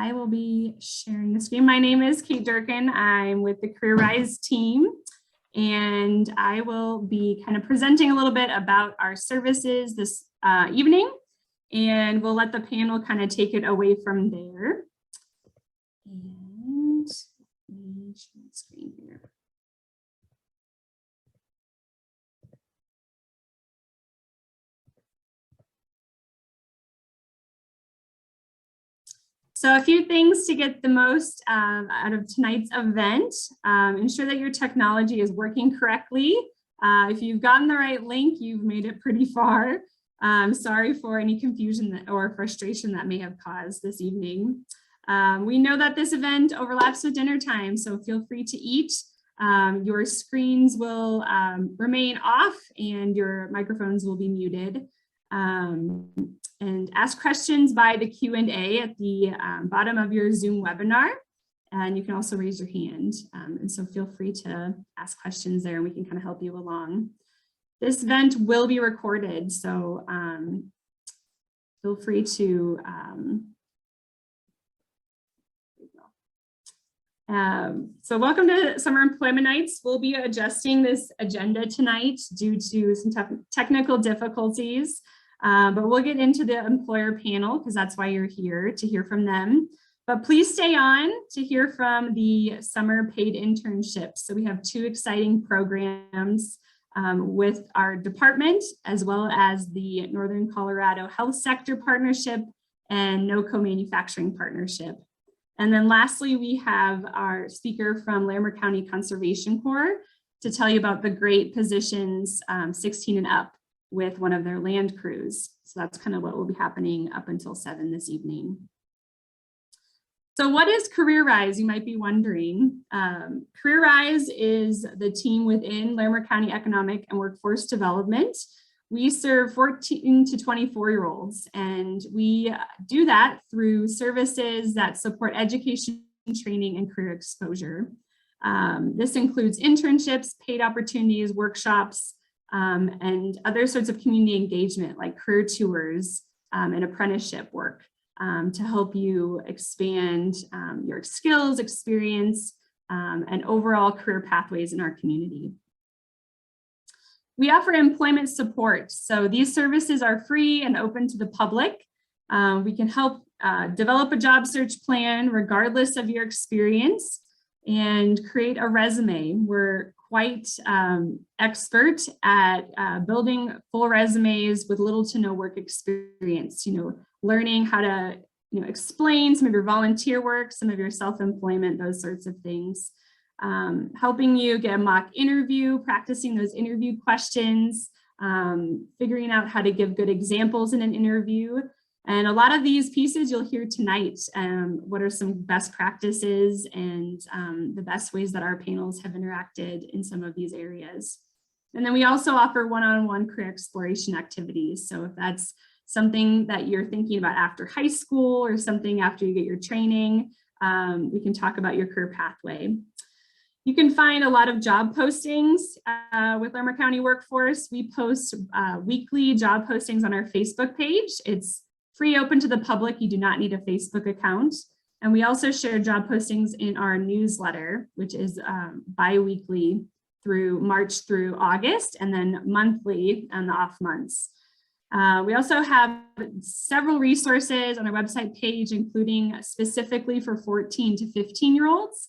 I will be sharing the screen. My name is Kate Durkin. I'm with the CareerRise team, and I will be kind of presenting a little bit about our services this evening, and we'll let the panel kind of take it away from there. And let me share the screen here. So a few things to get the most out of tonight's event. Ensure that your technology is working correctly. If you've gotten the right link, you've made it pretty far. Sorry for any confusion or frustration that may have caused this evening. We know that this event overlaps with dinner time, so feel free to eat. Your screens will remain off and your microphones will be muted. And ask questions by the Q&A at the bottom of your Zoom webinar. And you can also raise your hand. And so feel free to ask questions there and we can kind of help you along. This event will be recorded, so feel free to so welcome to Summer Employment Nights. We'll be adjusting this agenda tonight due to some technical difficulties. But we'll get into the employer panel because that's why you're here, to hear from them. But please stay on to hear from the summer paid internships. So we have 2 exciting programs with our department, as well as the Northern Colorado Health Sector Partnership and NOCO Manufacturing Partnership. And then lastly, we have our speaker from Laramie County Conservation Corps to tell you about the great positions 16 and up with one of their land crews. So that's kind of what will be happening up until 7 this evening. So what is CareerRise, you might be wondering. CareerRise is the team within Laramie County Economic and Workforce Development. We serve 14 to 24-year-olds, and we do that through services that support education, training, and career exposure. This includes internships, paid opportunities, workshops, and other sorts of community engagement like career tours and apprenticeship work to help you expand your skills, experience, and overall career pathways in our community. We offer employment support. So these services are free and open to the public. We can help develop a job search plan regardless of your experience and create a resume. We're quite expert at building full resumes with little to no work experience, learning how to explain some of your volunteer work, some of your self-employment, those sorts of things. Helping you get a mock interview, practicing those interview questions, figuring out how to give good examples in an interview. And a lot of these pieces you'll hear tonight. What are some best practices and the best ways that our panels have interacted in some of these areas. And then we also offer one-on-one career exploration activities. So if that's something that you're thinking about after high school or something after you get your training, we can talk about your career pathway. You can find a lot of job postings with Laramie County Workforce. We post weekly job postings on our Facebook page. It's free, open to the public. You do not need a Facebook account. And we also share job postings in our newsletter, which is bi-weekly through March through August, and then monthly on the off months. We also have several resources on our website page, including specifically for 14 to 15-year-olds,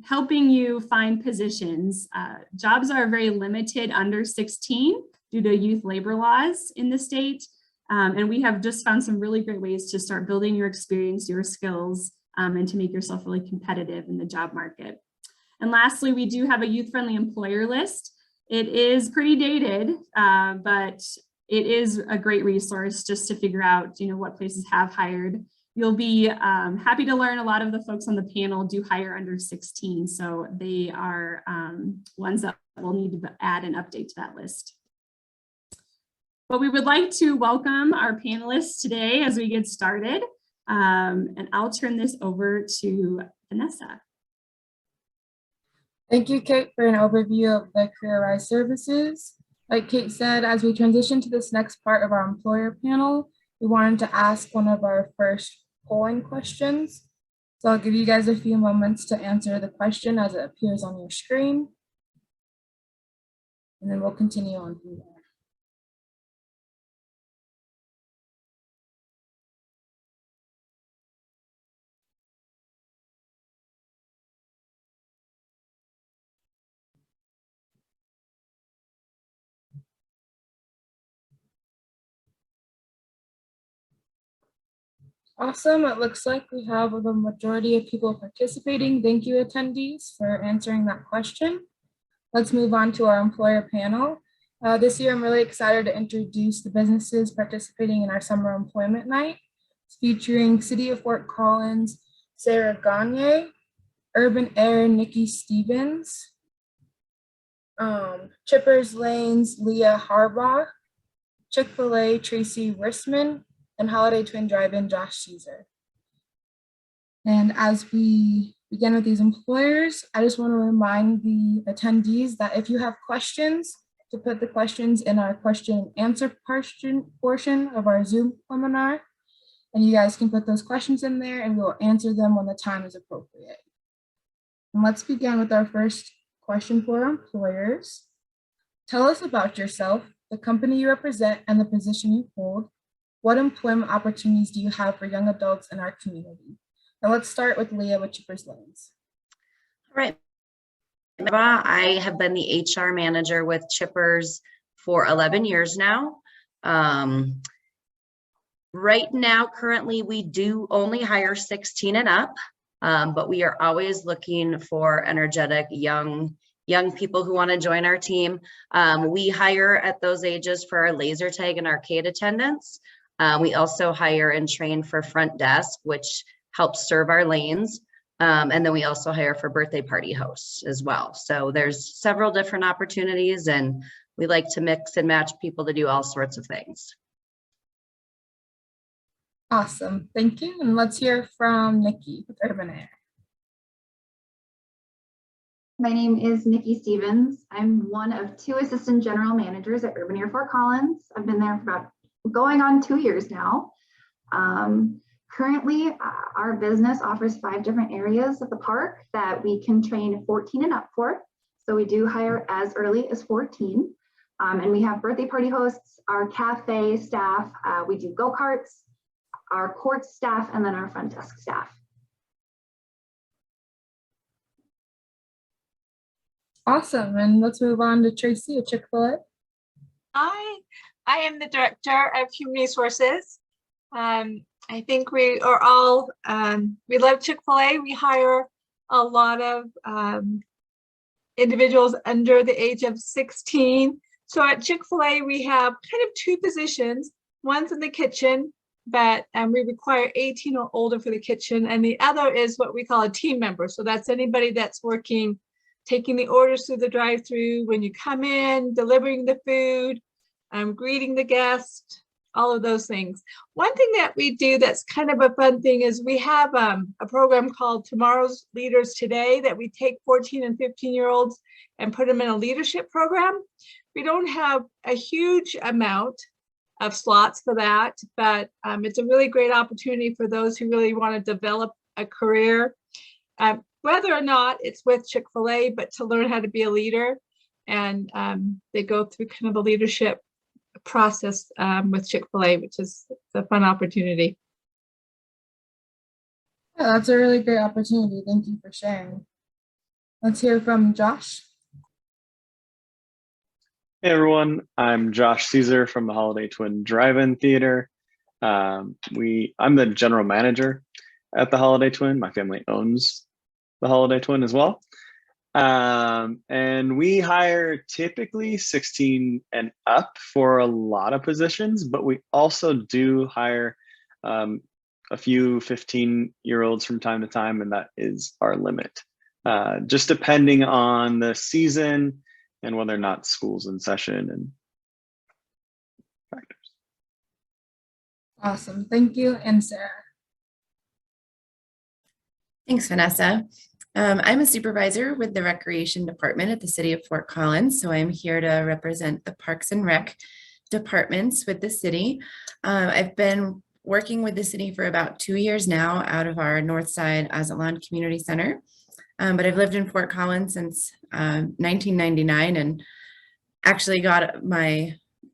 helping you find positions. Jobs are very limited under 16 due to youth labor laws in the state. And we have just found some really great ways to start building your experience, your skills, and to make yourself really competitive in the job market. And lastly, we do have a youth-friendly employer list. It is pretty dated, but it is a great resource just to figure out, what places have hired. You'll be happy to learn a lot of the folks on the panel do hire under 16, so they are ones that we'll need to add and update to that list. But we would like to welcome our panelists today as we get started, and I'll turn this over to Vanessa. Thank you, Kate, for an overview of the CareerRise services. Like Kate said, as we transition to this next part of our employer panel, we wanted to ask one of our first polling questions. So I'll give you guys a few moments to answer the question as it appears on your screen. And then we'll continue on from there. Awesome. It looks like we have the majority of people participating. Thank you, attendees, for answering that question. Let's move on to our employer panel. This year, I'm really excited to introduce the businesses participating in our summer employment night. It's featuring City of Fort Collins, Sarah Gagne, Urban Air, Nikki Stevens, Chippers Lanes, Leah Harbaugh, Chick-Fil-A, Tracy Rissman, and Holiday Twin Drive-In, Josh Caesar. And as we begin with these employers, I just want to remind the attendees that if you have questions, to put the questions in our question and answer portion of our Zoom webinar. And you guys can put those questions in there and we'll answer them when the time is appropriate. And let's begin with our first question for our employers. Tell us about yourself, the company you represent, and the position you hold. What employment opportunities do you have for young adults in our community? Now let's start with Leah with Chippers Lanes. All right. I have been the HR manager with Chippers for 11 years now. Right now, currently, we do only hire 16 and up, but we are always looking for energetic young people who want to join our team. We hire at those ages for our laser tag and arcade attendants. We also hire and train for front desk, which helps serve our lanes. And then we also hire for birthday party hosts as well. So there's several different opportunities and we like to mix and match people to do all sorts of things. Awesome, thank you. And let's hear from Nikki with Urban Air. My name is Nikki Stevens. I'm one of 2 assistant general managers at Urban Air Fort Collins. I've been there for about going on 2 years now. Currently, our business offers 5 different areas of the park that we can train 14 and up for. So we do hire as early as 14. And we have birthday party hosts, our cafe staff, we do go-karts, our courts staff, and then our front desk staff. Awesome, and let's move on to Tracy at Chick-Fil-A. Hi, I am the Director of Human Resources. I think we are all, we love Chick-fil-A. We hire a lot of individuals under the age of 16. So at Chick-fil-A, we have kind of 2 positions. One's in the kitchen, but we require 18 or older for the kitchen. And the other is what we call a team member. So that's anybody that's working, taking the orders through the drive-through, when you come in, delivering the food, greeting the guest, all of those things. One thing that we do that's kind of a fun thing is we have a program called Tomorrow's Leaders Today that we take 14 and 15-year-olds and put them in a leadership program. We don't have a huge amount of slots for that, but it's a really great opportunity for those who really want to develop a career, whether or not it's with Chick-fil-A, but to learn how to be a leader. And they go through kind of a leadership process with Chick-fil-A, which is a fun opportunity. Yeah, that's a really great opportunity. Thank you for sharing. Let's hear from Josh. Hey everyone, I'm Josh Caesar from the Holiday Twin Drive-In Theater. I'm the general manager at the Holiday Twin. My family owns the Holiday Twin as well. And we hire typically 16 and up for a lot of positions, but we also do hire a few 15-year-olds from time to time, and that is our limit. Just depending on the season and whether or not school's in session and factors. Awesome, thank you. And Sarah. Thanks, Vanessa. I'm a supervisor with the Recreation Department at the City of Fort Collins, so I'm here to represent the Parks and Rec departments with the city. I've been working with the city for about 2 years now out of our Northside Azatlan Community Center. But I've lived in Fort Collins since 1999 and actually got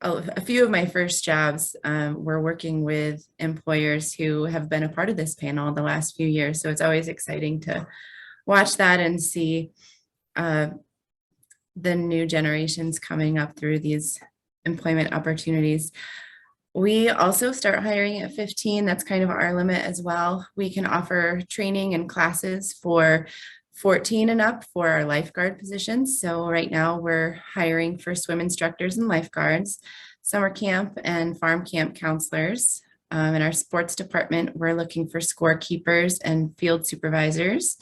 a few of my first jobs were working with employers who have been a part of this panel the last few years. So it's always exciting to watch that and see the new generations coming up through these employment opportunities. We also start hiring at 15. That's kind of our limit as well. We can offer training and classes for 14 and up for our lifeguard positions. So right now we're hiring for swim instructors and lifeguards, summer camp and farm camp counselors. In our sports department, we're looking for scorekeepers and field supervisors.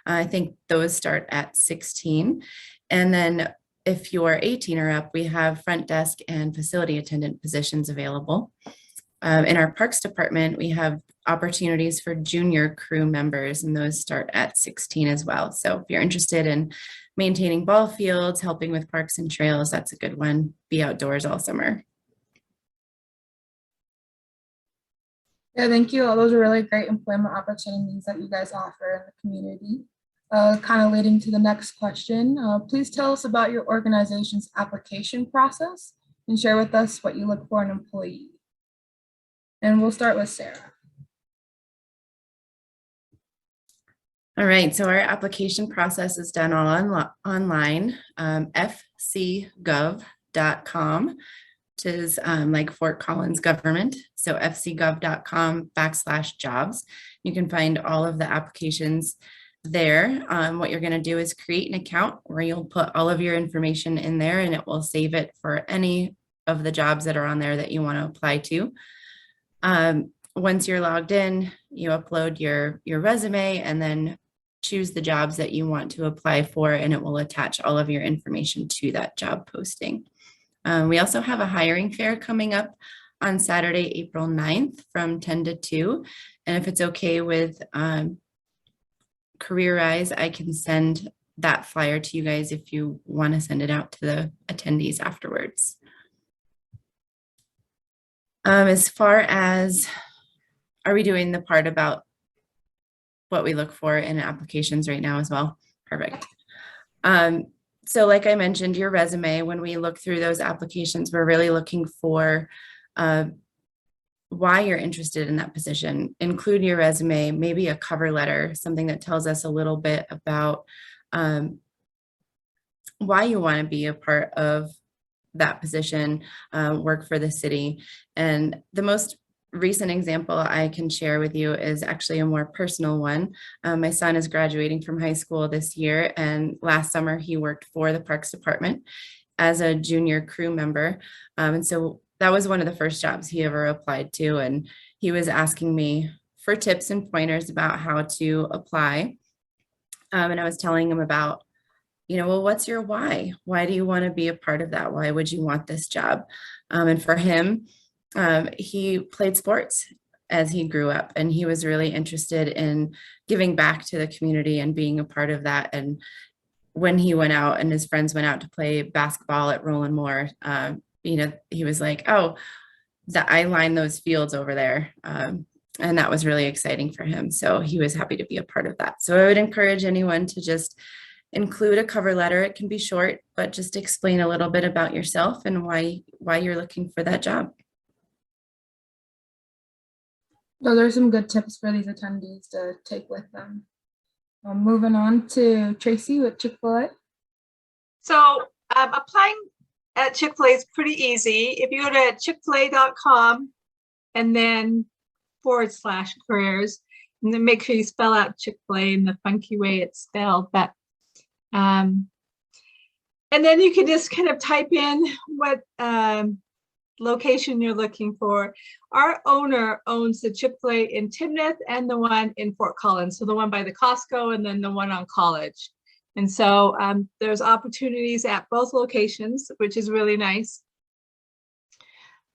I think those start at 16. And then if you're 18 or up, we have front desk and facility attendant positions available. In our parks department, we have opportunities for junior crew members, and those start at 16 as well. So if you're interested in maintaining ball fields, helping with parks and trails, that's a good one. Be outdoors all summer. Yeah, thank you. All those are really great employment opportunities that you guys offer in the community. Kind of leading to the next question. Please tell us about your organization's application process and share with us what you look for in an employee. And we'll start with Sarah. All right, so our application process is done all online, fcgov.com, which is like Fort Collins government. So fcgov.com/jobs. You can find all of the applications there. What you're going to do is create an account where you'll put all of your information in there, and it will save it for any of the jobs that are on there that you want to apply to. Once you're logged in, you upload your resume and then choose the jobs that you want to apply for, and it will attach all of your information to that job posting. We also have a hiring fair coming up on Saturday, April 9th from 10 to 2. And if it's okay with CareerRise, I can send that flyer to you guys if you want to send it out to the attendees afterwards. As far as, are we doing the part about what we look for in applications right now as well? Perfect. So like I mentioned, your resume, when we look through those applications, we're really looking for why you're interested in that position. Include your resume, maybe a cover letter, something that tells us a little bit about why you want to be a part of that position, work for the city. And the most recent example I can share with you is actually a more personal one. My son is graduating from high school this year, and last summer he worked for the Parks Department as a junior crew member. And so that was one of the first jobs he ever applied to, and he was asking me for tips and pointers about how to apply. And I was telling him about, well, what's your why? Why do you want to be a part of that? Why would you want this job? And for him, he played sports as he grew up, and he was really interested in giving back to the community and being a part of that. And when he went out and his friends went out to play basketball at Roland Moore, he was like, oh, I lined those fields over there. And that was really exciting for him. So he was happy to be a part of that. So I would encourage anyone to just include a cover letter. It can be short, but just explain a little bit about yourself and why you're looking for that job. Those are some good tips for these attendees to take with them. Moving on to Tracy with Chick-Fil-A. So applying at Chick-fil-A is pretty easy. If you go to chickfila.com and then /careers, and then make sure you spell out Chick-fil-A in the funky way it's spelled. But and then you can just kind of type in what location you're looking for. Our owner owns the Chick-fil-A in Timnath and the one in Fort Collins. So the one by the Costco and then the one on College. And so there's opportunities at both locations, which is really nice.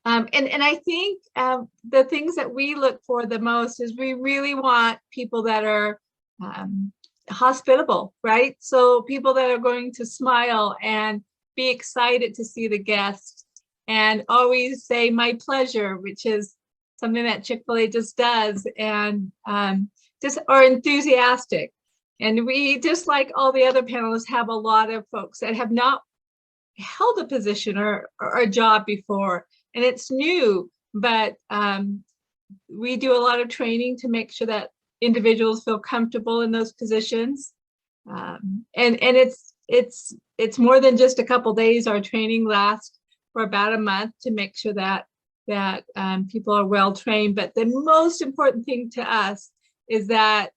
And I think the things that we look for the most is we really want people that are hospitable, right? So people that are going to smile and be excited to see the guests and always say my pleasure, which is something that Chick-fil-A just does, and just are enthusiastic. And we, just like all the other panelists, have a lot of folks that have not held a position or a job before, and it's new, but we do a lot of training to make sure that individuals feel comfortable in those positions. And it's more than just a couple days. Our training lasts for about a month to make sure that people are well trained. But the most important thing to us is that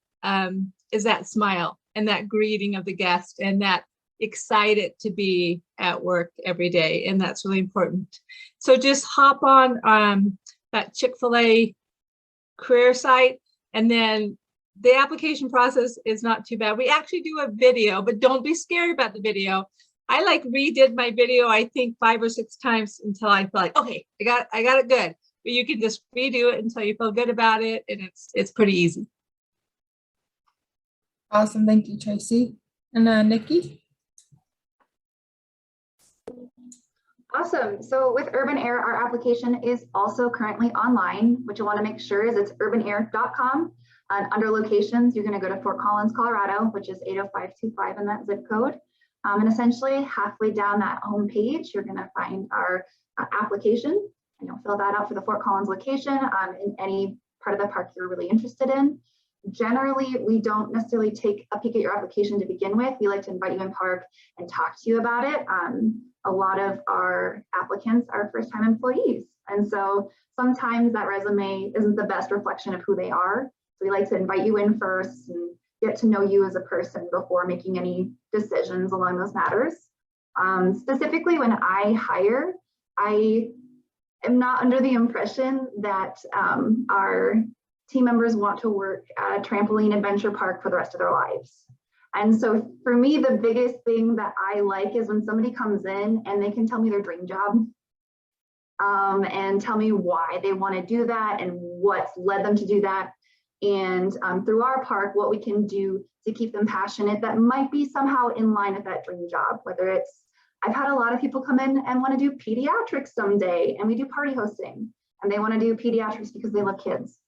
smile and that greeting of the guest and that excited to be at work every day. And that's really important. So just hop on that Chick-fil-A career site, and then the application process is not too bad. We actually do a video, but don't be scared about the video. I redid my video, I think 5 or 6 times until I feel like, okay, I got it good. But you can just redo it until you feel good about it, and it's pretty easy. Awesome, thank you, Tracy. And Nikki? Awesome. So with Urban Air, our application is also currently online. What you want to make sure is it's urbanair.com. And under locations, you're going to go to Fort Collins, Colorado, which is 80525 in that zip code. And essentially halfway down that home page, you're going to find our application, and you'll fill that out for the Fort Collins location in any part of the park you're really interested in. Generally, we don't necessarily take a peek at your application to begin with. We like to invite you in park and talk to you about it. A lot of our applicants are first-time employees, and so sometimes that resume isn't the best reflection of who they are. So we like to invite you in first and get to know you as a person before making any decisions along those matters. Specifically, when I hire, I am not under the impression that our team members want to work at a trampoline adventure park for the rest of their lives. And so for me, the biggest thing that I like is when somebody comes in and they can tell me their dream job and tell me why they want to do that and what's led them to do that. And through our park, what we can do to keep them passionate that might be somehow in line with that dream job, whether it's, I've had a lot of people come in and want to do pediatrics someday, and we do party hosting, and they want to do pediatrics because they love kids.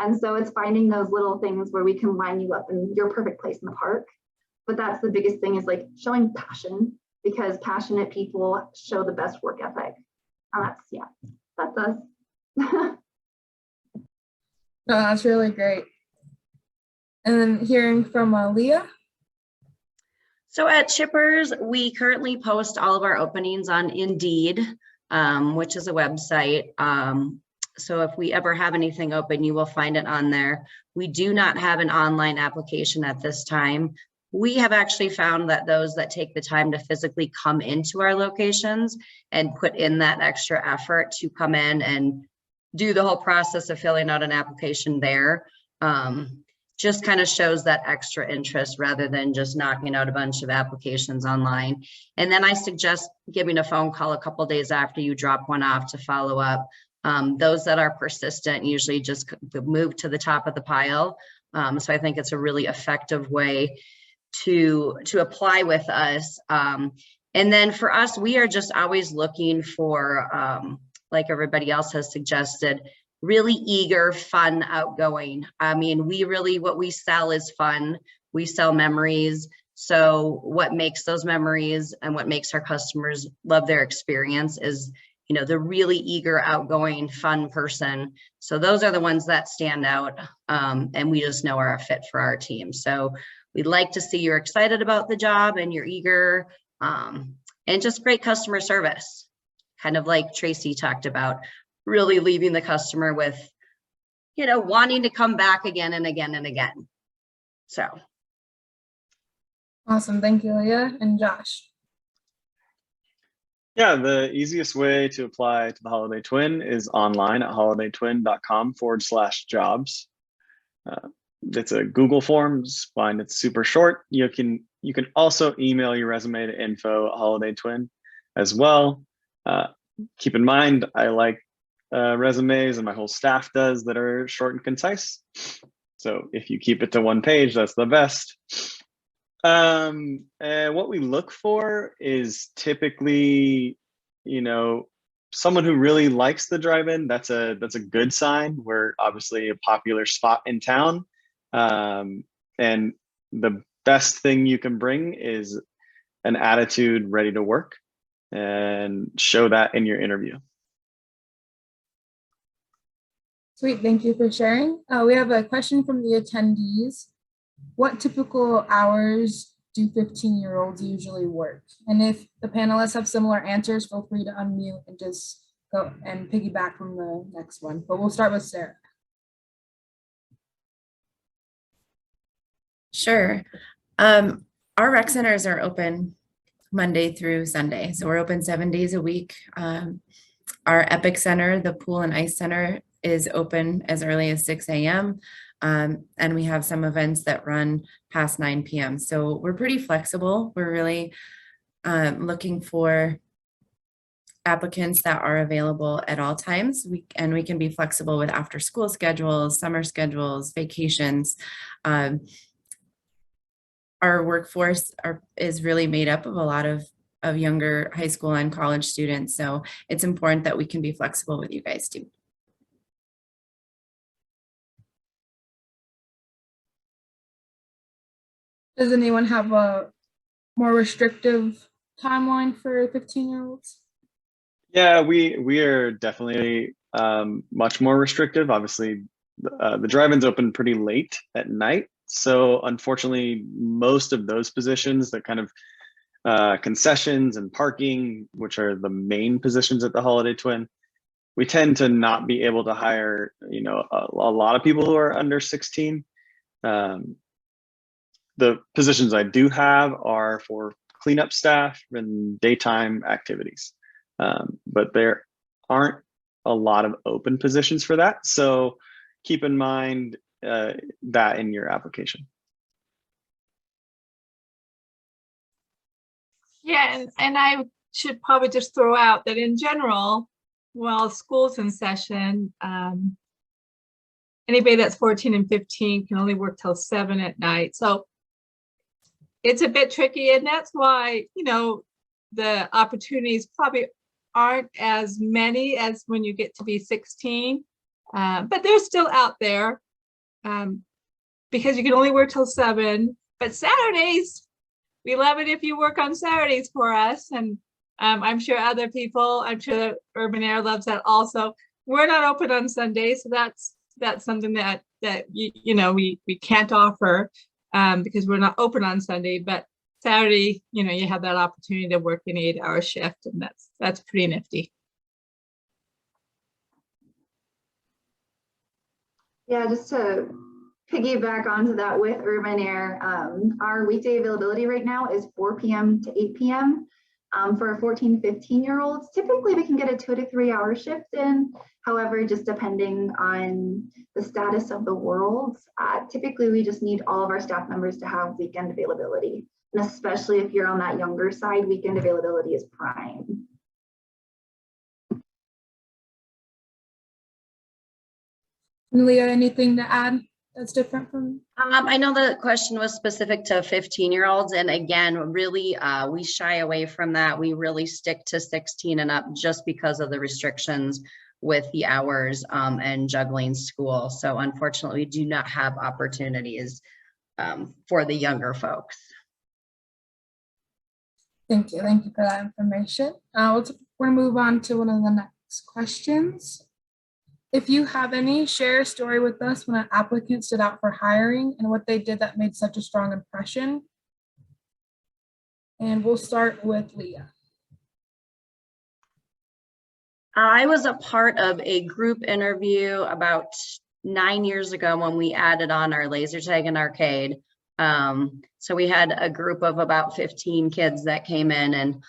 And so it's finding those little things where we can line you up in your perfect place in the park. But that's the biggest thing, is like showing passion, because passionate people show the best work ethic. And that's us. No, that's really great. And then hearing from Leah. So at Chippers, we currently post all of our openings on Indeed, which is a website. So if we ever have anything open, you will find it on there. We do not have an online application at this time. We have actually found that those that take the time to physically come into our locations and put in that extra effort to come in and do the whole process of filling out an application there, just kind of shows that extra interest rather than just knocking out a bunch of applications online. And then I suggest giving a phone call a couple days after you drop one off to follow up. Those that are persistent usually just move to the top of the pile. So I think it's a really effective way to apply with us. And then for us, we are just always looking for, like everybody else has suggested, really eager, fun, outgoing. I mean, what we sell is fun. We sell memories. So what makes those memories and what makes our customers love their experience is, the really eager, outgoing, fun person. So those are the ones that stand out, and we just know are a fit for our team. So we'd like to see you're excited about the job and you're eager, and just great customer service. Kind of like Tracy talked about, really leaving the customer with, wanting to come back again and again and again. So. Awesome, thank you, Leah. And Josh. Yeah, the easiest way to apply to the Holiday Twin is online at holidaytwin.com/jobs. It's a Google Forms, find it's super short. You can also email your resume to info@holidaytwin as well. Keep in mind, I like resumes, and my whole staff does, that are short and concise. So if you keep it to one page, that's the best. And what we look for is typically, someone who really likes the drive-in, that's a good sign. We're obviously a popular spot in town. And the best thing you can bring is an attitude ready to work, and show that in your interview. Sweet, thank you for sharing. We have a question from the attendees. What typical hours do 15-year-olds usually work? And if the panelists have similar answers, feel free to unmute and just go and piggyback from the next one. But we'll start with Sarah. Sure. Our rec centers are open Monday through Sunday. So we're open 7 days a week. Our Epic Center, the pool and ice center, is open as early as 6 a.m. And we have some events that run past 9 p.m. So we're pretty flexible. We're really looking for applicants that are available at all times. We can be flexible with after school schedules, summer schedules, vacations. Our workforce is really made up of a lot of younger high school and college students. So it's important that we can be flexible with you guys too. Does anyone have a more restrictive timeline for 15-year-olds? Yeah, we are definitely much more restrictive. Obviously, the drive-in's open pretty late at night. So unfortunately, most of those positions, that kind of concessions and parking, which are the main positions at the Holiday Twin, we tend to not be able to hire, a lot of people who are under 16. The positions I do have are for cleanup staff and daytime activities, but there aren't a lot of open positions for that. So keep in mind that in your application. Yeah, and I should probably just throw out that in general, while school's in session, anybody that's 14 and 15 can only work till 7 at night. So it's a bit tricky, and that's why, the opportunities probably aren't as many as when you get to be 16, but they're still out there. Because you can only work till 7, but Saturdays, we love it if you work on Saturdays for us. And I'm sure other people, I'm sure that Urban Air loves that also. We're not open on Sundays, so that's something that we can't offer because we're not open on Sunday. But Saturday, you have that opportunity to work an 8-hour shift, and that's pretty nifty. Yeah, just to piggyback onto that with Urban Air, our weekday availability right now is 4 p.m. to 8 p.m. For 14, 15-year-olds. Typically, we can get a 2 to 3 hour shift in. However, just depending on the status of the world, typically we just need all of our staff members to have weekend availability. And especially if you're on that younger side, weekend availability is prime. Leah, anything to add that's different from? I know the question was specific to 15-year-olds, and again, really, we shy away from that. We really stick to 16 and up just because of the restrictions with the hours and juggling school. So unfortunately, we do not have opportunities for the younger folks. Thank you for that information. We're gonna move on to one of the next questions. If you have any, share a story with us when an applicant stood out for hiring and what they did that made such a strong impression. And we'll start with Leah. I was a part of a group interview about 9 years ago when we added on our laser tag and arcade. So we had a group of about 15 kids that came in, and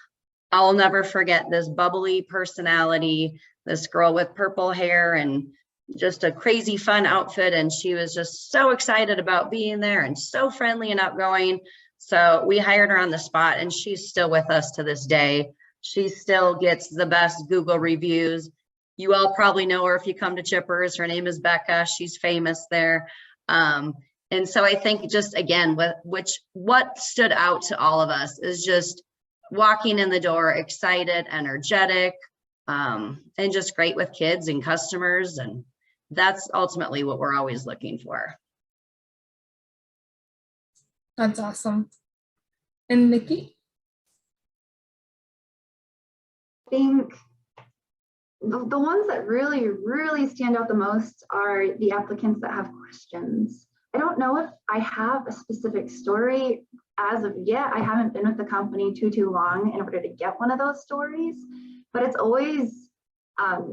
I'll never forget this bubbly personality, this girl with purple hair and just a crazy fun outfit. And she was just so excited about being there and so friendly and outgoing. So we hired her on the spot, and she's still with us to this day. She still gets the best Google reviews. You all probably know her if you come to Chippers. Her name is Becca. She's famous there. And so I think just again, what stood out to all of us is just walking in the door, excited, energetic, and just great with kids and customers. And that's ultimately what we're always looking for. That's awesome. And Nikki? I think the ones that really stand out the most are the applicants that have questions. I don't know if I have a specific story as of yet. I haven't been with the company too long in order to get one of those stories, but it's always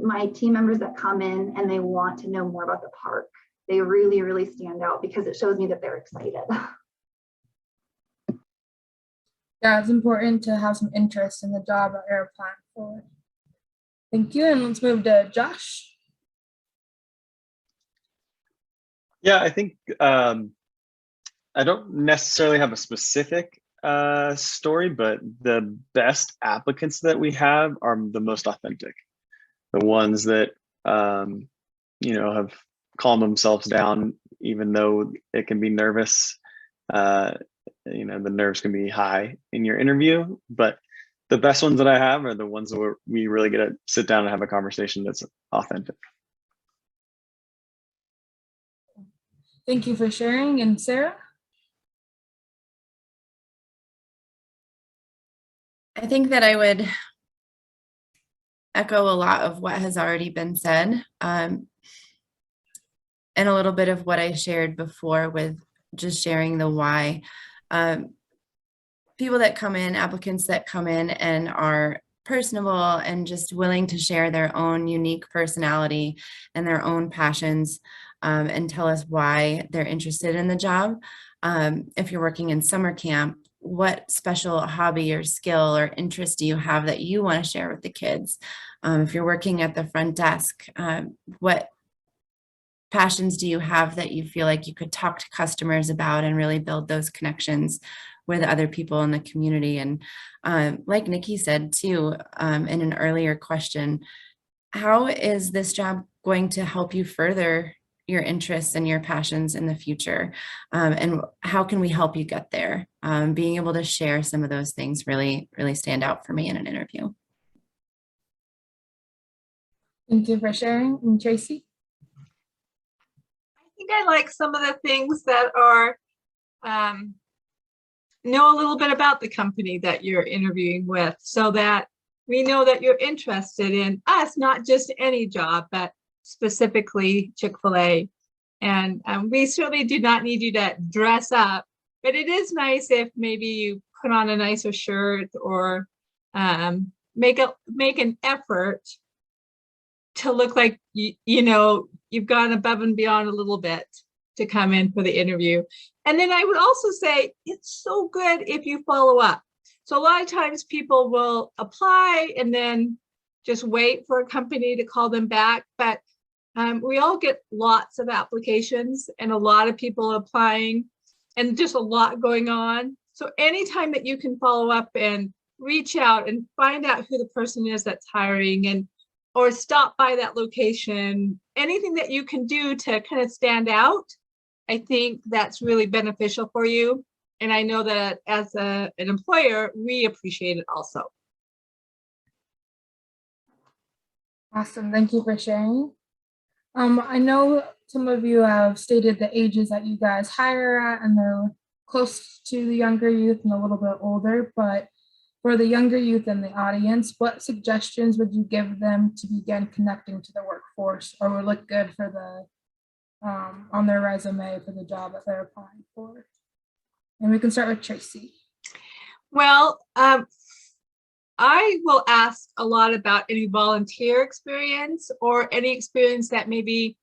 my team members that come in and they want to know more about the park. They really stand out because it shows me that they're excited. Yeah, it's important to have some interest in the job that you're applying for. Thank you, and let's move to Josh. Yeah, I think I don't necessarily have a specific story, but the best applicants that we have are the most authentic. The ones that you know, have calmed themselves down, even though it can be nervous. You know, the nerves can be high in your interview, but the best ones that I have are the ones where we really get to sit down and have a conversation that's authentic. Thank you for sharing. And Sarah? I think that I would echo a lot of what has already been said, and a little bit of what I shared before with just sharing the why. People that come in, applicants that come in and are personable and just willing to share their own unique personality and their own passions, and tell us why they're interested in the job. If you're working in summer camp, what special hobby or skill or interest do you have that you want to share with the kids? If you're working at the front desk, what passions do you have that you feel like you could talk to customers about and really build those connections with other people in the community? And like Nikki said too, in an earlier question, how is this job going to help you further your interests and your passions in the future? And how can we help you get there? Being able to share some of those things really stand out for me in an interview. Thank you for sharing. And Tracy? I think I like some of the things that are know a little bit about the company that you're interviewing with, so that we know that you're interested in us, not just any job, but specifically Chick-fil-A. And we certainly do not need you to dress up, but it is nice if maybe you put on a nicer shirt or make an effort to look like you know you've gone above and beyond a little bit to come in for the interview. And then I would also say it's so good if you follow up. So a lot of times people will apply and then just wait for a company to call them back. But we all get lots of applications and a lot of people applying and just a lot going on. So anytime that you can follow up and reach out and find out who the person is that's hiring, and or stop by that location, anything that you can do to kind of stand out, I think that's really beneficial for you. And I know that as an employer, we appreciate it also. Awesome. Thank you for sharing. I know some of you have stated the ages that you guys hire at, and they're close to the younger youth and a little bit older, but for the younger youth in the audience, what suggestions would you give them to begin connecting to the workforce, or would look good for the on their resume for the job that they're applying for? And we can start with Tracy. Well, I will ask a lot about any volunteer experience or any experience that maybe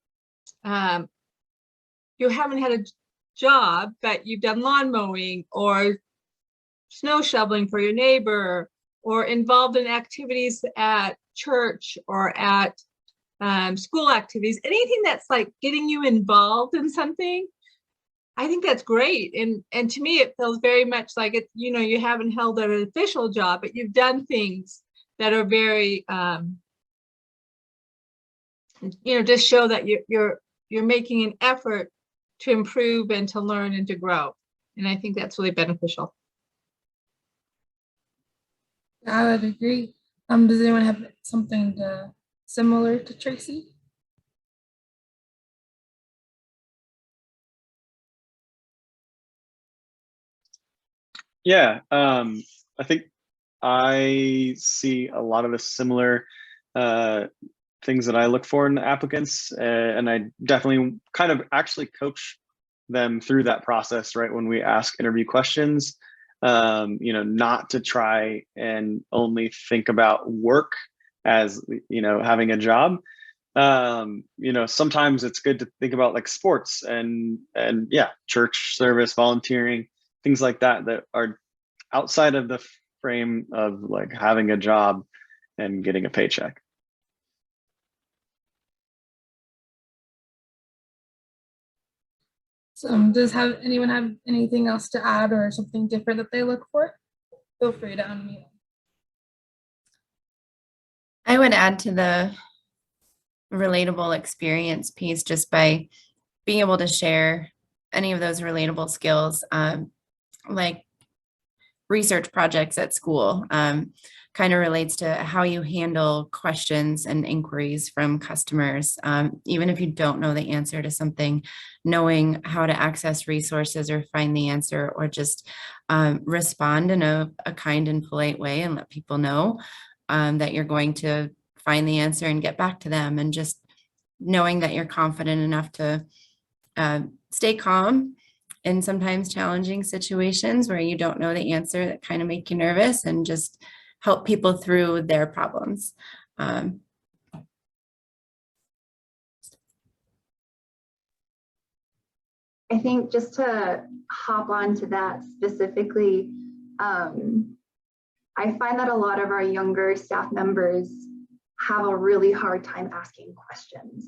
you haven't had a job, but you've done lawn mowing or snow shoveling for your neighbor, or involved in activities at church or at school activities, anything that's like getting you involved in something. I think that's great. And to me, it feels very much like it, you know, you haven't held an official job, but you've done things that are very, you know, just show that you're making an effort to improve and to learn and to grow. And I think that's really beneficial. I would agree. Does anyone have something similar to Tracy? Yeah, I think I see a lot of the similar things that I look for in applicants, and I definitely kind of actually coach them through that process, right? When we ask interview questions, not to try and only think about work as, having a job. Sometimes it's good to think about like sports and yeah, church service, volunteering, things like that are outside of the frame of like having a job and getting a paycheck. So does anyone have anything else to add or something different that they look for? Feel free to unmute. I would add to the relatable experience piece just by being able to share any of those relatable skills, like research projects at school, kind of relates to how you handle questions and inquiries from customers. Even if you don't know the answer to something, knowing how to access resources or find the answer, or just respond in a kind and polite way and let people know that you're going to find the answer and get back to them, and just knowing that you're confident enough to stay calm in sometimes challenging situations where you don't know the answer that kind of make you nervous, and just help people through their problems. I think just to hop on to that specifically, I find that a lot of our younger staff members have a really hard time asking questions.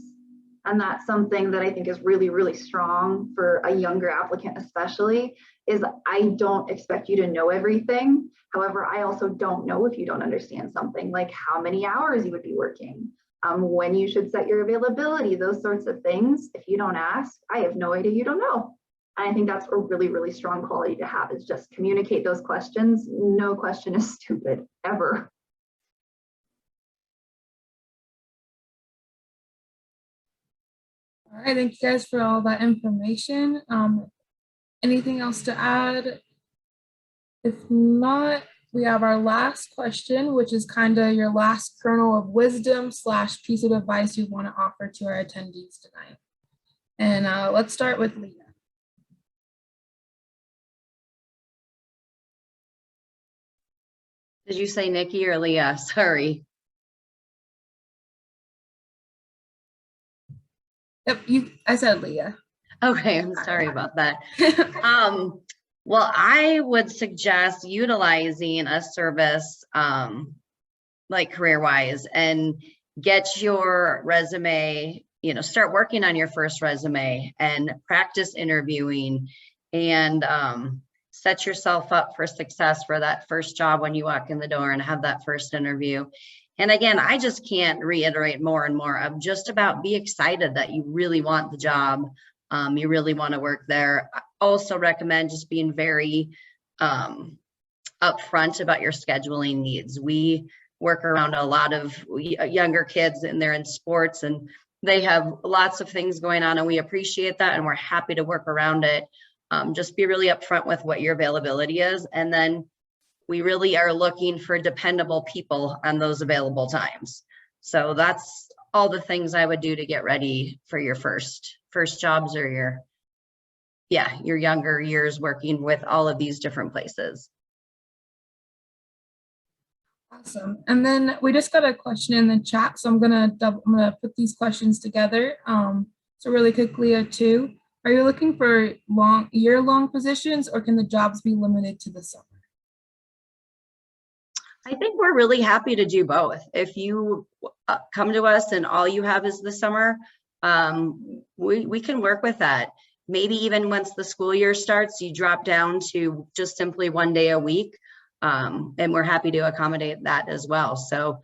And that's something that I think is really, really strong for a younger applicant, especially, is I don't expect you to know everything. However, I also don't know if you don't understand something, like how many hours you would be working, when you should set your availability, those sorts of things. If you don't ask, I have no idea, you don't know. And I think that's a really, really strong quality to have, is just communicate those questions. No question is stupid, ever. All right, thank you guys for all that information. Anything else to add? If not, we have our last question, which is kind of your last kernel of wisdom / piece of advice you want to offer to our attendees tonight. And let's start with Leah. Did you say Nikki or Leah? Sorry. Yep, I said Leah. Okay, I'm sorry about that. Well, I would suggest utilizing a service like CareerRise, and get your resume, start working on your first resume and practice interviewing, and set yourself up for success for that first job when you walk in the door and have that first interview. And again, I just can't reiterate more and more of just about be excited that you really want the job. You really want to work there. I also recommend just being very upfront about your scheduling needs. We work around a lot of younger kids, and they're in sports and they have lots of things going on, and we appreciate that, and we're happy to work around it. Just be really upfront with what your availability is. And then we really are looking for dependable people on those available times. So that's all the things I would do to get ready for your first jobs, or your younger years working with all of these different places. Awesome. And then we just got a question in the chat, so I'm gonna put these questions together. So really quickly, two. Are you looking for year-long positions, or can the jobs be limited to the summer? I think we're really happy to do both. If you come to us and all you have is the summer, we can work with that. Maybe even once the school year starts, you drop down to just simply 1 day a week, and we're happy to accommodate that as well. So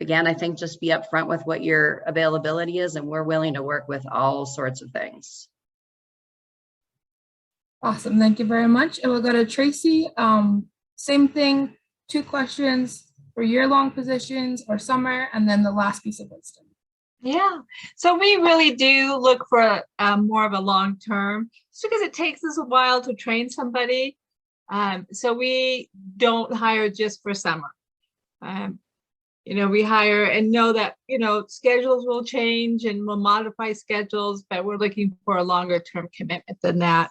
again, I think just be upfront with what your availability is, and we're willing to work with all sorts of things. Awesome, thank you very much. And we'll go to Tracy. Same thing, 2 questions for year-long positions or summer? And then the last piece of wisdom. Yeah, so we really do look for more of a long term, just because it takes us a while to train somebody. So we don't hire just for summer. You know, we hire and know that, you know, schedules will change and we'll modify schedules, but we're looking for a longer term commitment than that.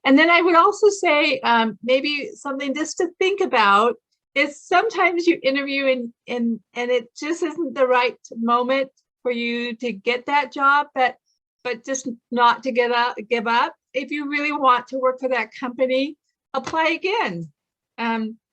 And then I would also say maybe something just to think about is sometimes you interview and it just isn't the right moment for you to get that job, but just not to give up. If you really want to work for that company, apply again.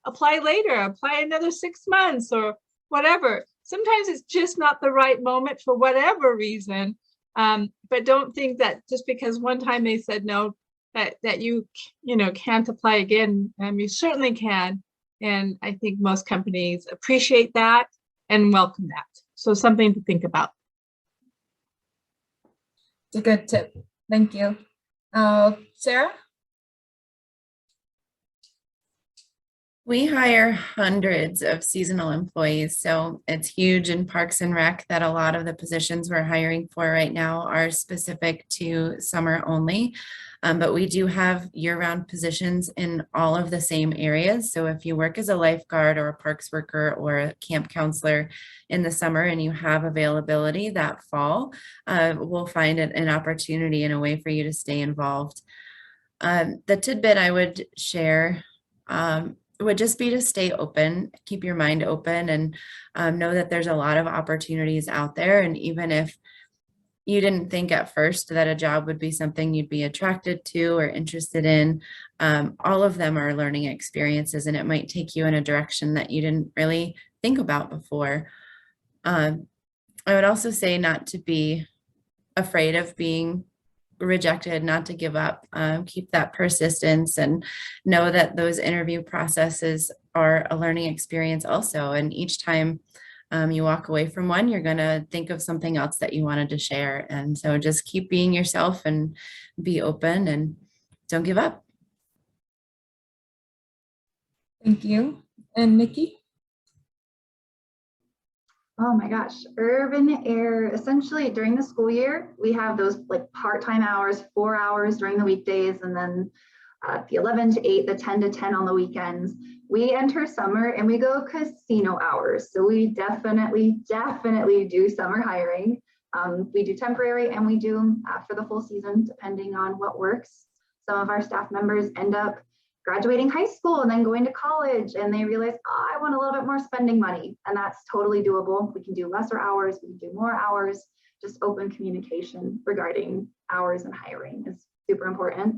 Apply later, apply another 6 months or whatever. Sometimes it's just not the right moment for whatever reason. But don't think that just because one time they said no, that you know can't apply again. You certainly can. And I think most companies appreciate that and welcome that. So something to think about. It's a good tip. Thank you. Sarah? We hire hundreds of seasonal employees, so it's huge in Parks and Rec that a lot of the positions we're hiring for right now are specific to summer only. But we do have year-round positions in all of the same areas. So if you work as a lifeguard or a parks worker or a camp counselor in the summer and you have availability that fall, we'll find it an opportunity and a way for you to stay involved. The tidbit I would share would just be to stay open, keep your mind open, and know that there's a lot of opportunities out there. And even if you didn't think at first that a job would be something you'd be attracted to or interested in, all of them are learning experiences, and it might take you in a direction that you didn't really think about before. I would also say not to be afraid of being rejected, not to give up, keep that persistence, and know that those interview processes are a learning experience also. And each time you walk away from one, you're going to think of something else that you wanted to share. And so just keep being yourself and be open and don't give up. Thank you. And Nikki? Oh my gosh, urban air, essentially during the school year, we have those like part-time hours, 4 hours during the weekdays, and then the 11 to 8, the 10 to 10 on the weekends. We enter summer and we go casino hours. So we definitely do summer hiring. We do temporary and we do for the full season, depending on what works. Some of our staff members end up graduating high school and then going to college, and they realize, oh, I want a little bit more spending money, and that's totally doable. We can do lesser hours, we can do more hours. Just open communication regarding hours and hiring is super important.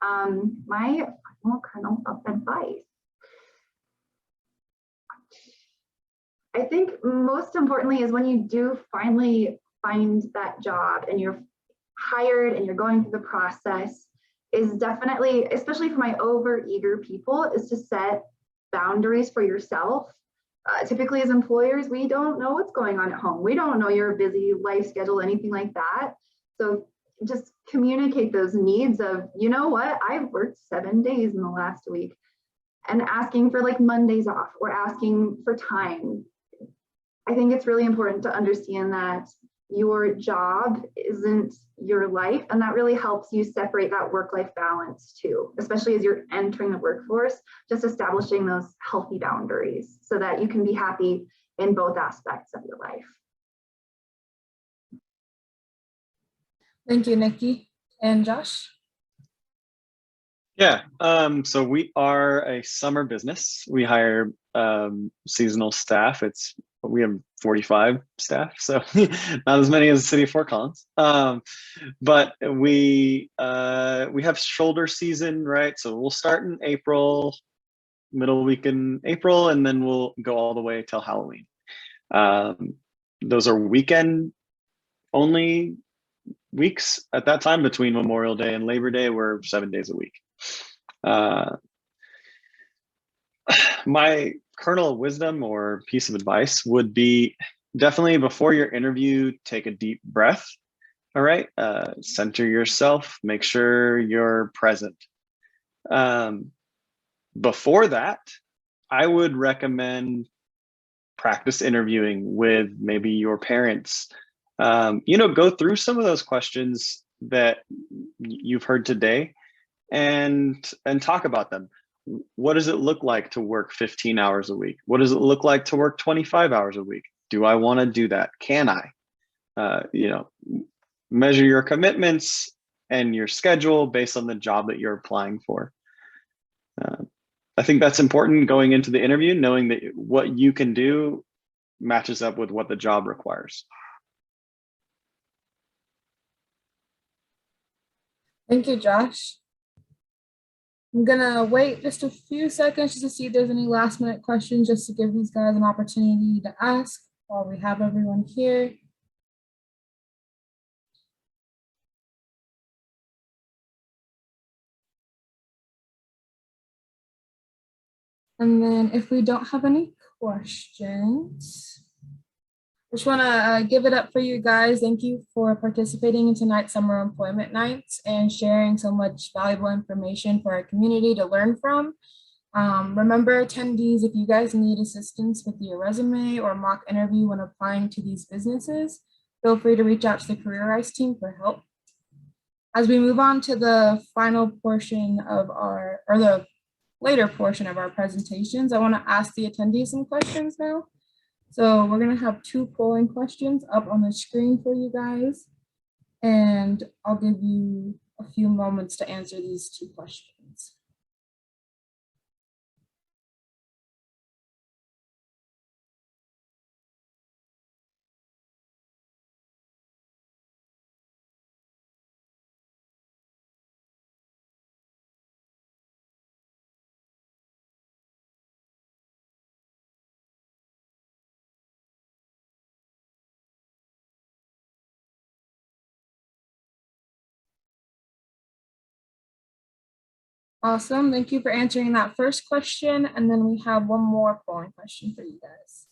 My final kernel of advice, I think most importantly is when you do finally find that job and you're hired and you're going through the process, is definitely, especially for my overeager people, is to set boundaries for yourself. Typically as employers, we don't know what's going on at home. We don't know your busy life schedule, anything like that. So just communicate those needs of, you know what, I've worked 7 days in the last week, and asking for like Mondays off or asking for time. I think it's really important to understand that your job isn't your life, and that really helps you separate that work-life balance too, especially as you're entering the workforce, just establishing those healthy boundaries so that you can be happy in both aspects of your life. Thank you, Nikki. And Josh? Yeah, so we are a summer business. We hire seasonal staff. We have 45 staff, so not as many as the city of Fort Collins. But we have shoulder season, right? So we'll start in April, middle week in April, and then we'll go all the way till Halloween. Those are weekend only weeks at that time. Between Memorial Day and Labor Day, we're 7 days a week. My kernel of wisdom or piece of advice would be definitely before your interview, take a deep breath. All right. Center yourself, make sure you're present. Before that, I would recommend practice interviewing with maybe your parents. Go through some of those questions that you've heard today and talk about them. What does it look like to work 15 hours a week? What does it look like to work 25 hours a week? Do I want to do that? Can I? Measure your commitments and your schedule based on the job that you're applying for. I think that's important going into the interview, knowing that what you can do matches up with what the job requires. Thank you, Josh. I'm gonna wait just a few seconds just to see if there's any last minute questions, just to give these guys an opportunity to ask while we have everyone here. And then if we don't have any questions, I just want to give it up for you guys. Thank you for participating in tonight's summer employment nights and sharing so much valuable information for our community to learn from. Remember, attendees, if you guys need assistance with your resume or mock interview when applying to these businesses, feel free to reach out to the CareerRise team for help. As we move on to the final portion of the later portion of our presentations, I want to ask the attendees some questions now. So we're going to have 2 polling questions up on the screen for you guys, and I'll give you a few moments to answer these 2 questions. Awesome, thank you for answering that first question. And then we have one more polling question for you guys.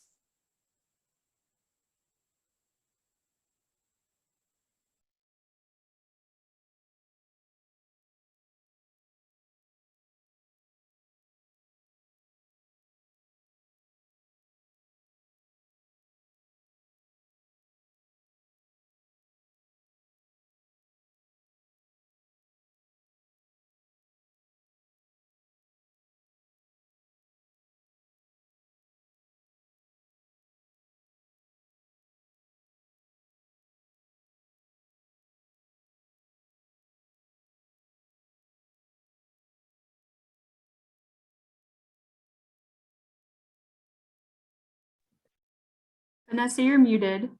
Vanessa, you're muted.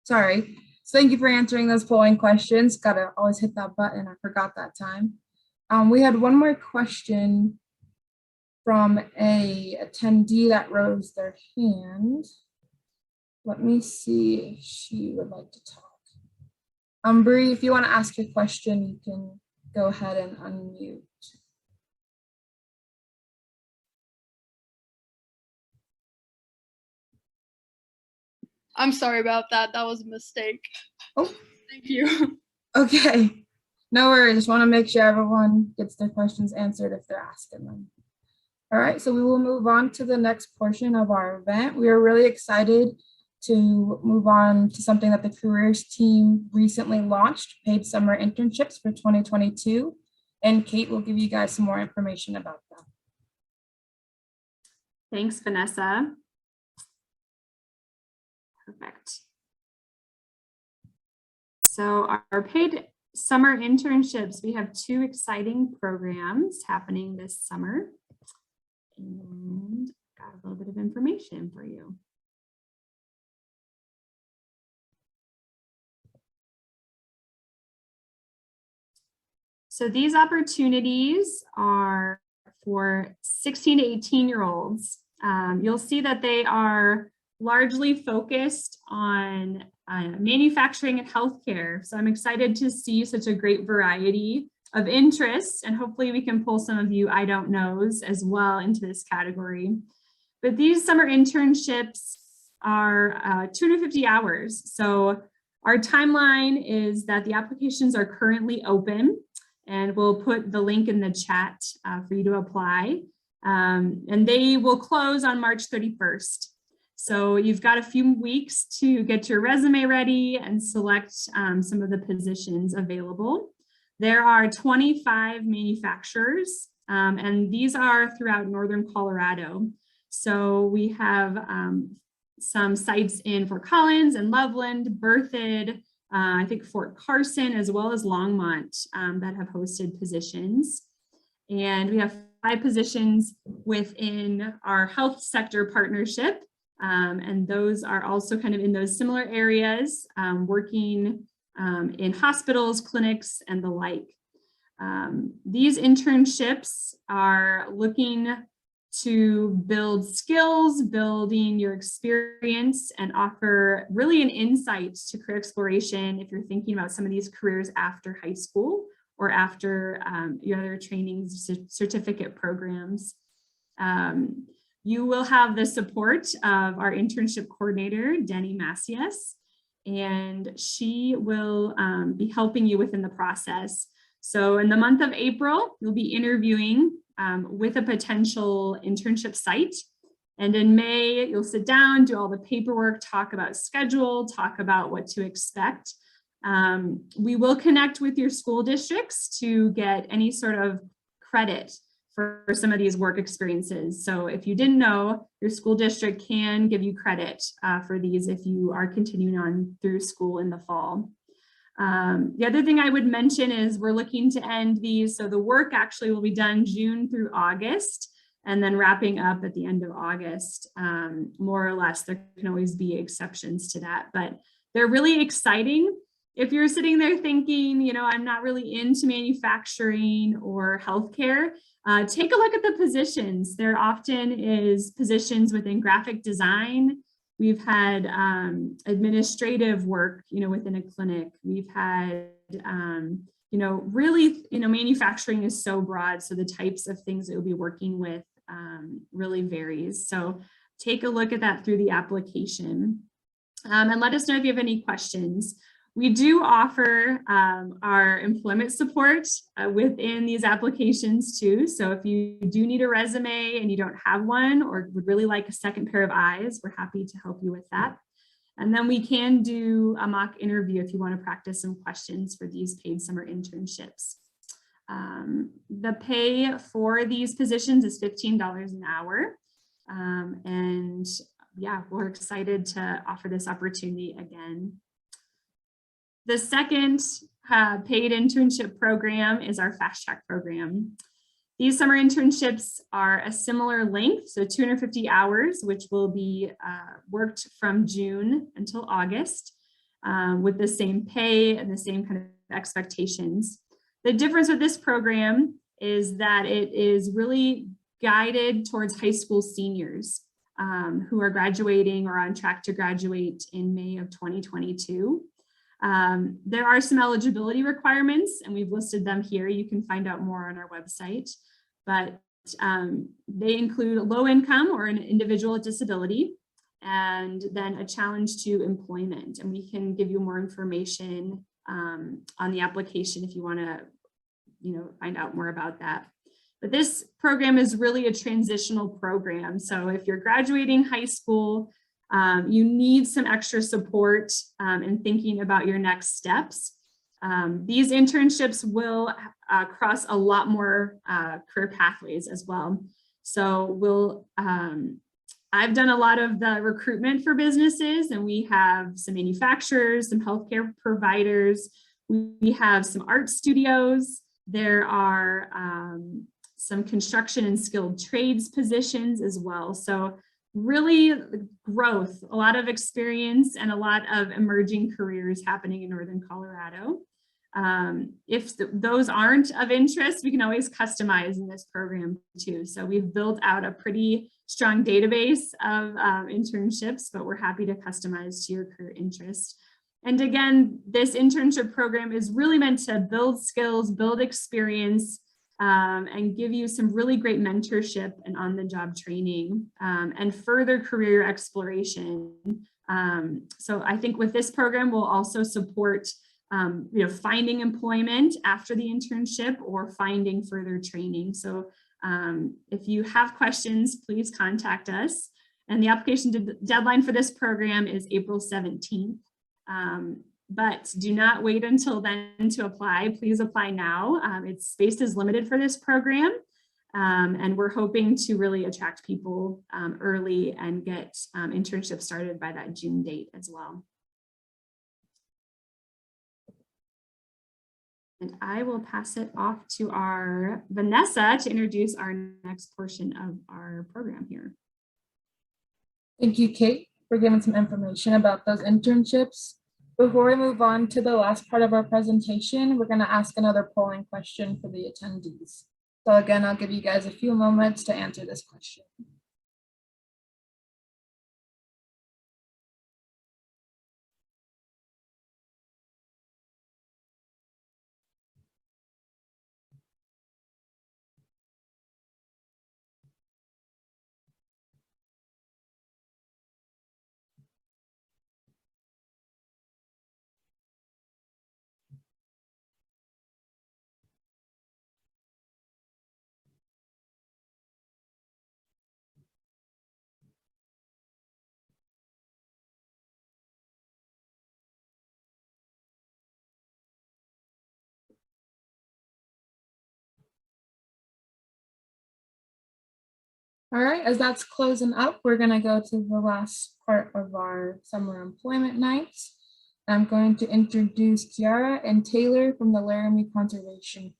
Sorry. So thank you for answering those polling questions. Gotta always hit that button. I forgot that time. We had one more question from a attendee that rose their hand. Let me see if she would like to talk. Bree, if you want to ask your question, you can go ahead and unmute. I'm sorry about that. That was a mistake. Oh, thank you. Okay, no worries. Just want to make sure everyone gets their questions answered if they're asking them. All right, so we will move on to the next portion of our event. We are really excited to move on to something that the careers team recently launched, paid summer internships for 2022. And Kate will give you guys some more information about that. Thanks, Vanessa. Perfect. So our paid summer internships, we have 2 exciting programs happening this summer. And got a little bit of information for you. So these opportunities are for 16 to 18-year-olds. You'll see that they are largely focused on manufacturing and healthcare. So I'm excited to see such a great variety of interests, and hopefully we can pull some of you I don't knows as well into this category. But these summer internships are 250 hours. So our timeline is that the applications are currently open, and we'll put the link in the chat for you to apply. And they will close on March 31st. So you've got a few weeks to get your resume ready and select some of the positions available. There are 25 manufacturers, and these are throughout northern Colorado. So we have some sites in Fort Collins and Loveland, Berthoud, I think Fort Carson, as well as Longmont that have hosted positions. And we have 5 positions within our health sector partnership. And those are also kind of in those similar areas, working in hospitals, clinics, and the like. These internships are looking to build skills, building your experience, and offer really an insight to career exploration if you're thinking about some of these careers after high school or after your other training certificate programs. You will have the support of our internship coordinator, Denny Macias, and she will be helping you within the process. So in the month of April, you'll be interviewing with a potential internship site. And in May, you'll sit down, do all the paperwork, talk about schedule, talk about what to expect. We will connect with your school districts to get any sort of credit for some of these work experiences. So if you didn't know, your school district can give you credit for these if you are continuing on through school in the fall. The other thing I would mention is we're looking to end these. So the work actually will be done June through August and then wrapping up at the end of August, more or less. There can always be exceptions to that, but they're really exciting. If you're sitting there thinking, you know, I'm not really into manufacturing or healthcare, take a look at the positions. There often is positions within graphic design. We've had administrative work, you know, within a clinic. We've had, you know, really, you know, manufacturing is so broad. So the types of things that you'll be working with really varies. So take a look at that through the application and let us know if you have any questions. We do offer our employment support within these applications too. So if you do need a resume and you don't have one or would really like a second pair of eyes, we're happy to help you with that. And then we can do a mock interview if you want to practice some questions for these paid summer internships. The pay for these positions is $15 an hour. And yeah, we're excited to offer this opportunity again. The second paid internship program is our Fast Track program. These summer internships are a similar length, so 250 hours, which will be worked from June until August with the same pay and the same kind of expectations. The difference with this program is that it is really guided towards high school seniors who are graduating or on track to graduate in May of 2022. There are some eligibility requirements and we've listed them here. You can find out more on our website, but they include low income or an individual with disability, and then a challenge to employment. And we can give you more information on the application if you want to, you know, find out more about that. But this program is really a transitional program. So if you're graduating high school, you need some extra support in thinking about your next steps. These internships will cross a lot more career pathways as well. So I've done a lot of the recruitment for businesses, and we have some manufacturers, some healthcare providers. We have some art studios. There are some construction and skilled trades positions as well. So really growth, a lot of experience, and a lot of emerging careers happening in Northern Colorado. If those aren't of interest, we can always customize in this program too. So we've built out a pretty strong database of internships, but we're happy to customize to your career interest. And again, this internship program is really meant to build skills, build experience, and give you some really great mentorship and on-the-job training and further career exploration. So I think with this program, we'll also support you know, finding employment after the internship or finding further training. So If you have questions, please contact us. And the application deadline for this program is April 17th. But do not wait until then to apply. Please apply now. Space is limited for this program. And we're hoping to really attract people early and get internships started by that June date as well. And I will pass it off to our Vanessa to introduce our next portion of our program here. Thank you, Kate, for giving some information about those internships. Before we move on to the last part of our presentation, we're going to ask another polling question for the attendees. So again, I'll give you guys a few moments to answer this question. All right, as that's closing up, we're going to go to the last part of our summer employment nights. I'm going to introduce Kiara and Taylor from the Laramie Conservation.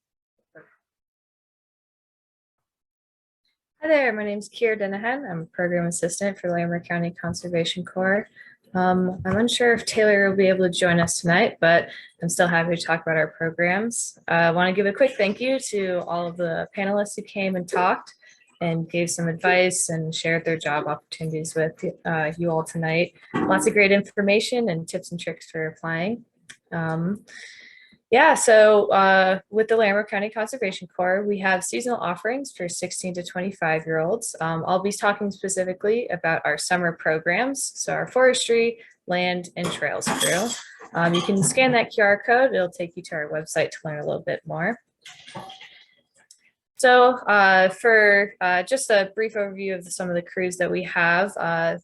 Hi there, my name is Kier Dennahan. I'm a program assistant for Laramie County Conservation Corps. I'm unsure if Taylor will be able to join us tonight, but I'm still happy to talk about our programs. I want to give a quick thank you to all of the panelists who came and talked and gave some advice and shared their job opportunities with you all tonight. Lots of great information and tips and tricks for applying. So with the Laramie County Conservation Corps, we have seasonal offerings for 16 to 25-year-olds. I'll be talking specifically about our summer programs, so our forestry, land, and trails crew. You can scan that QR code. It'll take you to our website to learn a little bit more. So for just a brief overview of some of the crews that we have,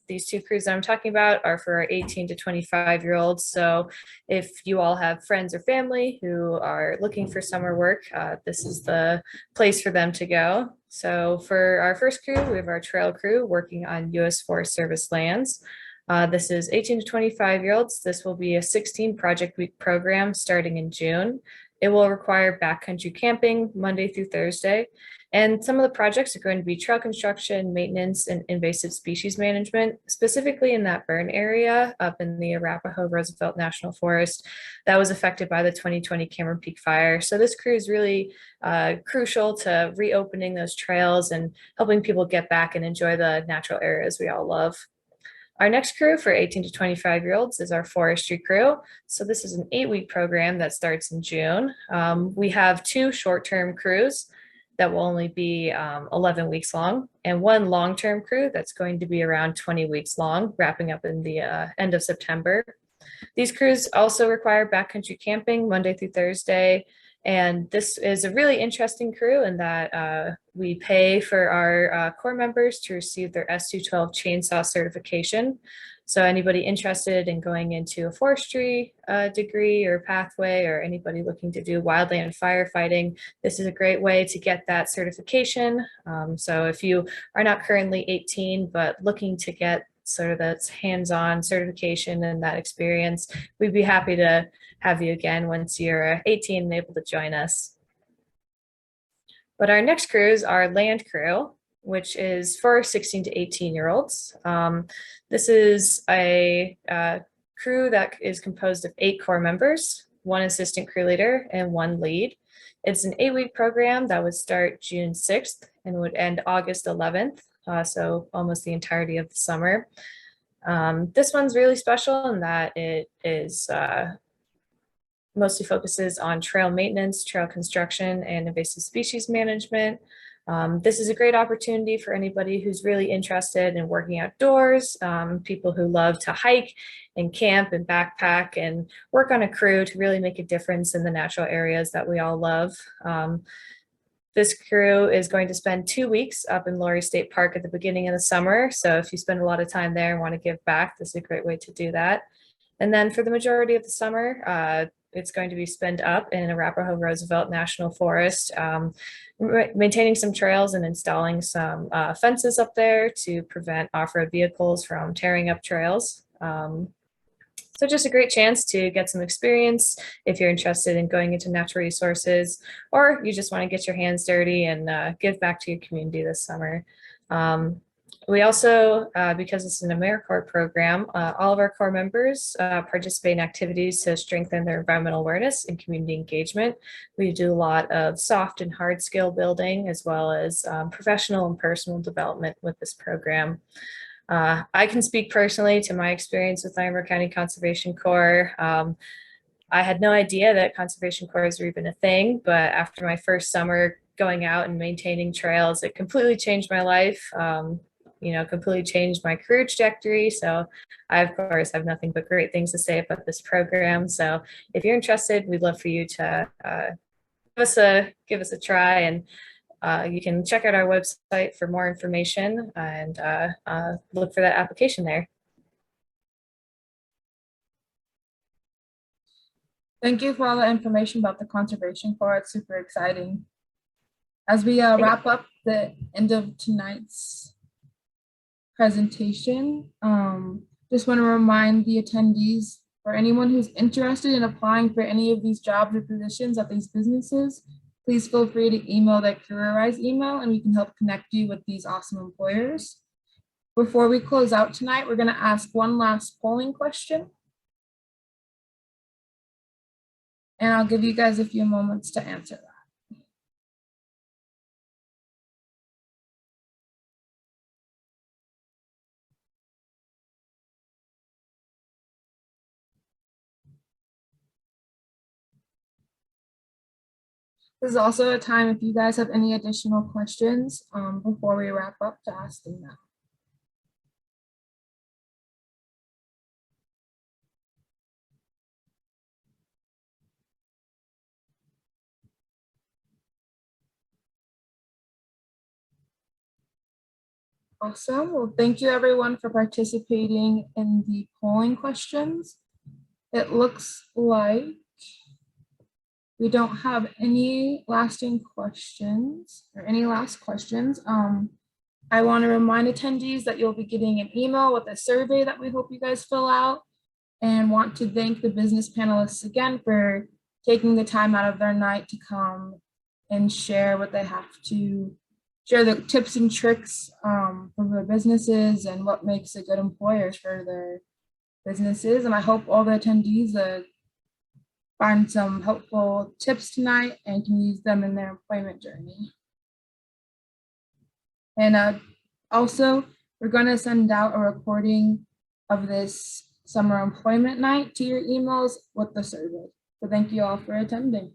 these two crews that I'm talking about are for our 18 to 25-year-olds. So if you all have friends or family who are looking for summer work, this is the place for them to go. So for our first crew, we have our trail crew working on U.S. Forest Service lands. This is 18 to 25-year-olds. This will be a 16 project week program starting in June. It will require backcountry camping Monday through Thursday. And some of the projects are going to be trail construction, maintenance, and invasive species management, specifically in that burn area up in the Arapahoe Roosevelt National Forest that was affected by the 2020 Cameron Peak fire. So this crew is really crucial to reopening those trails and helping people get back and enjoy the natural areas we all love. Our next crew for 18 to 25-year-olds is our Forestry Crew. So this is an 8-week program that starts in June. We have 2 short-term crews that will only be 11 weeks long, and 1 long-term crew that's going to be around 20 weeks long, wrapping up in the end of September. These crews also require backcountry camping Monday through Thursday. And this is a really interesting crew in that we pay for our Corps members to receive their S212 chainsaw certification. So anybody interested in going into a forestry degree or pathway, or anybody looking to do wildland firefighting, this is a great way to get that certification. So if you are not currently 18, but looking to get sort of that hands-on certification and that experience, we'd be happy to have you again once you're 18 and able to join us. But our next crew is our land crew, which is for 16 to 18-year-olds. This is a crew that is composed of 8 Corps members, 1 assistant crew leader, and 1 lead. It's an 8-week program that would start June 6th and would end August 11th, so almost the entirety of the summer. This one's really special in that it is mostly focuses on trail maintenance, trail construction, and invasive species management. This is a great opportunity for anybody who's really interested in working outdoors, people who love to hike and camp and backpack and work on a crew to really make a difference in the natural areas that we all love. This crew is going to spend 2 weeks up in Laramie State Park at the beginning of the summer. So if you spend a lot of time there and want to give back, this is a great way to do that. And then for the majority of the summer, it's going to be spent up in Arapahoe Roosevelt National Forest, maintaining some trails and installing some fences up there to prevent off-road vehicles from tearing up trails. So just a great chance to get some experience if you're interested in going into natural resources, or you just want to get your hands dirty and give back to your community this summer. We also, because it's an AmeriCorps program, all of our Corps members participate in activities to strengthen their environmental awareness and community engagement. We do a lot of soft and hard skill building, as well as professional and personal development with this program. I can speak personally to my experience with Laramie County Conservation Corps. I had no idea that Conservation Corps were even a thing, but after my first summer going out and maintaining trails, it completely changed my life. Completely changed my career trajectory. So I, of course, have nothing but great things to say about this program. So if you're interested, we'd love for you to give us a try, and you can check out our website for more information and look for that application there. Thank you for all the information about the Conservation Corps. It's super exciting. As we wrap up the end of tonight's presentation, just want to remind the attendees, or anyone who's interested in applying for any of these jobs or positions at these businesses, please feel free to email that CareerRise email and we can help connect you with these awesome employers. Before we close out tonight, we're going to ask one last polling question. And I'll give you guys a few moments to answer that. This is also a time if you guys have any additional questions before we wrap up to ask them now. Awesome. Well, thank you everyone for participating in the polling questions. It looks like we don't have any lasting questions or any last questions. I want to remind attendees that you'll be getting an email with a survey that we hope you guys fill out, and want to thank the business panelists again for taking the time out of their night to come and share what they have to share, the tips and tricks from their businesses and what makes a good employers for their businesses. And I hope all the attendees find some helpful tips tonight and can use them in their employment journey. And also, we're going to send out a recording of this summer employment night to your emails with the survey. So thank you all for attending.